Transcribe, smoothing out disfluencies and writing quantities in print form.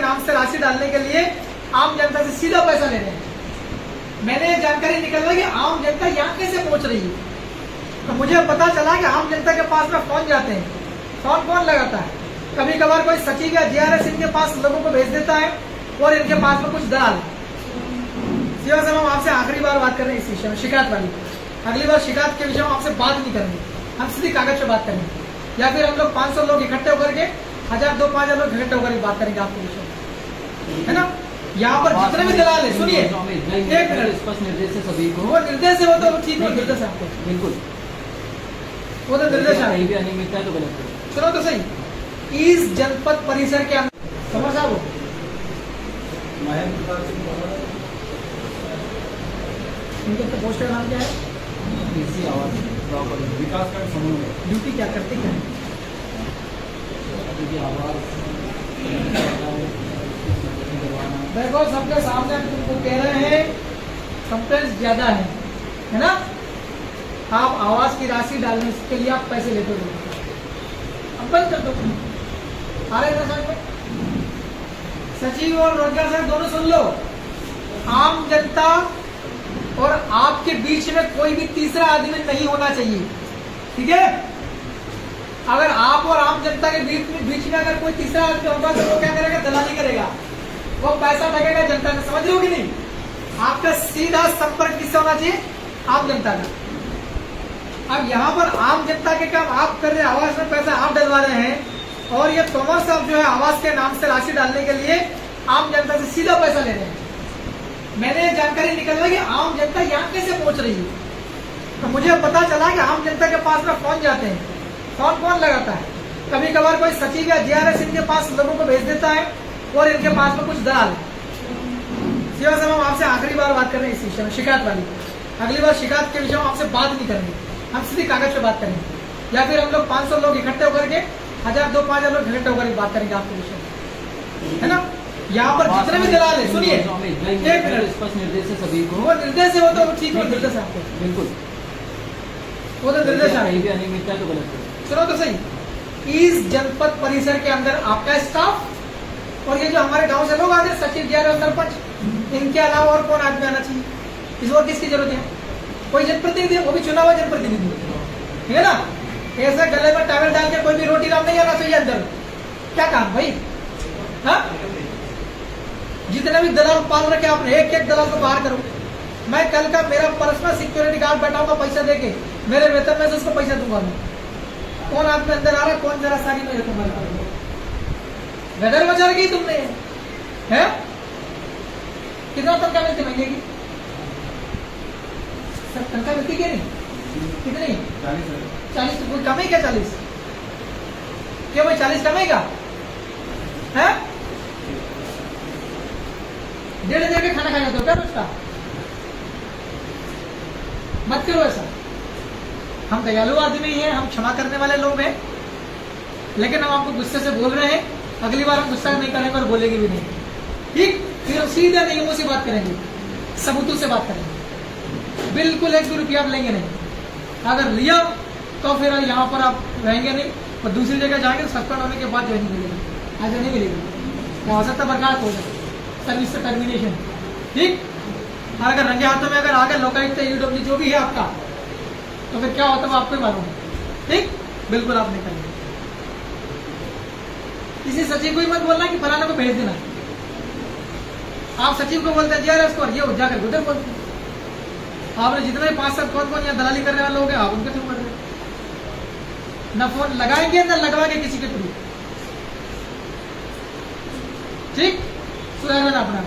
नाम से राशि डालने के लिए आम जनता से सीधा पैसा ले रहे हैं। मैंने जानकारी निकलवा कि आम जनता यहाँ कैसे पहुंच रही है, तो मुझे पता चला कि आम जनता के पास में फोन जाते हैं। फोन कौन लगाता है? कभी कभार कोई सचिव या जीआरएस इनके पास लोगों को भेज देता है और इनके पास में कुछ दलाल। सीधा साहब, हम आपसे आखिरी बार बात कर रहे हैं इस विषय में, शिकायत वाली। अगली बार शिकायत के विषय में आपसे बात नहीं करेंगे, हम सीधी कागज पे बात करेंगे, या फिर हम लोग 500 लोग इकट्ठे होकर के 1000, 2-5 लोग इकट्ठे होकर बात करेंगे आपके विषय में, है ना। यहाँ पर जितने भी दलाल है, सुनिए एक मिनट, स्पष्ट निर्देश है सभी को। वो निर्देश है, वो तो ठीक है, निर्देश है आपको, बिल्कुल वो तो निर्देश है। भी अनियमितता है तो गलत है। सुनो तो सही, इस जनपद परिसर के अंदर समझ साहब हो, इनके तो पोस्ट का नाम क्या है? इसी आवाज विकास का समूह ड्यूटी क्या करते क्या है? देखो सबके सामने हम तुमको कह रहे हैं कंप्लेंट ज्यादा है ना। आप आवास की राशि डालने के लिए आप पैसे लेते हो, अब बंद कर दो। आ रहे हैं समझ में? सचिव और रोजगार साहब दोनों सुन लो, आम जनता और आपके बीच में कोई भी तीसरा आदमी नहीं होना चाहिए, ठीक है। अगर आप और आम जनता के बीच में अगर कोई तीसरा आदमी होगा तो वो क्या करेगा? दलाली करेगा, वो पैसा ठगेगा जनता का। समझ रहे हो कि नहीं? आपका सीधा संपर्क किससे होना चाहिए? आम जनता का। अब यहाँ पर आम जनता के काम आप कर रहे हैं, आवास में पैसा आप डलवा रहे हैं, और ये तोमर साहब जो है आवास के नाम से राशि डालने के लिए आम जनता से सीधा पैसा ले रहे हैं। मैंने जानकारी निकलवा कि आम जनता यहाँ कैसे पहुंच रही है, तो मुझे पता चला कि आम जनता के पास में फोन जाते हैं। फोन कौन लगाता है? कभी कभार कोई सचिव या जीआरएस इनके पास लोगों को भेज देता है और इनके पास में कुछ दलाल। सीधा साहब, हम आपसे आखिरी बार बात कर रहे हैं इस विषय में, शिकायत वाली। अगली बार शिकायत के विषय में आपसे बात नहीं करेंगे, हम सीधी कागज पे बात करेंगे, या फिर हम लोग 500 लोग इकट्ठे होकर के 1000, 2-5 लोग इकट्ठे होकर बात करेंगे आपके विषय में, है ना। यहाँ पर जितने भी दलाल है, सुनिए एक मिनट, स्पष्ट निर्देश है सभी को। वो निर्देश है, वो तो ठीक है, निर्देश है आपको, बिल्कुल वो तो निर्देश है। भी अनियमितता है तो गलत है। सुनो तो सही, इस जनपद परिसर के अंदर आपका स्टाफ और ये जो हमारे गांव से लोग आते हैं, सचिव, जीआरएस, सरपंच, इनके अलावा और कौन आदमी आना चाहिए? इस वक्त किसकी जरूरत है? कोई जनप्रतिनिधि, वो भी चुना हुआ जनप्रतिनिधि, ठीक है ना। ऐसे गले में टावल डाल के कोई भी रोटी राम नहीं आना चाहिए अंदर। क्या काम भाई? हाँ, जितने भी दलाल पाल रखे आपने, एक एक दलाल को बाहर करो। मैं कल का मेरा पर्सनल सिक्योरिटी गार्ड बैठाऊंगा पैसा देके, मेरे वेतन में से उसको पैसा दूंगा मैं। कौन आदमी अंदर आ रहा है, कौन जरा सारी में तुम्हारे वेदर बचा रखी तुमने है? कितना तनख्वाह मिलती महीने की? सर तनख्वाह मिलती क्या नहीं? कितनी? 40। कोई कम है क्या 40? क्यों भाई 40 कम है क्या? है 1.5 के खाना खाया तो क्या रोज का? मत करो ऐसा। हम दयालु आदमी हैं, हम क्षमा करने वाले लोग हैं, लेकिन हम आपको गुस्से से बोल रहे हैं। अगली बार हम गुस्सा नहीं करेंगे और बोलेंगे भी नहीं, ठीक। फिर हम सीधा नियमों से बात करेंगे, सबूतों से बात करेंगे। बिल्कुल 1 भी रुपया आप लेंगे नहीं। अगर लिया तो फिर यहाँ पर आप रहेंगे नहीं, और दूसरी जगह जाएंगे तो सस्पेंड होने के बाद ज्वाइनिंग मिलेगी, ऐसा नहीं मिलेगी। हो सकता है बर्खास्त हो जाए, सर्विस से टर्मिनेशन, ठीक। और अगर रंगे हाथों में अगर आ गए लोकायुक्त, यूडब्ल्यू जो भी है आपका, तो फिर क्या होता है वो आपको ही मालूम है, ठीक। बिल्कुल आप नहीं करेंगे। किसी सचिव को ही मत बोलना कि फलाना को भेज देना। आप सचिव को बोलते हैं जीआरएस को, ये जाकर उधर बोलते हैं। आपने जितने 5-7 कौन यहाँ दलाली करने वाले लोग हैं, आप उनके थ्रू कर रहे हैं। न फोन लगाएंगे न लगवा के किसी के थ्रू, ठीक। सुधार अपना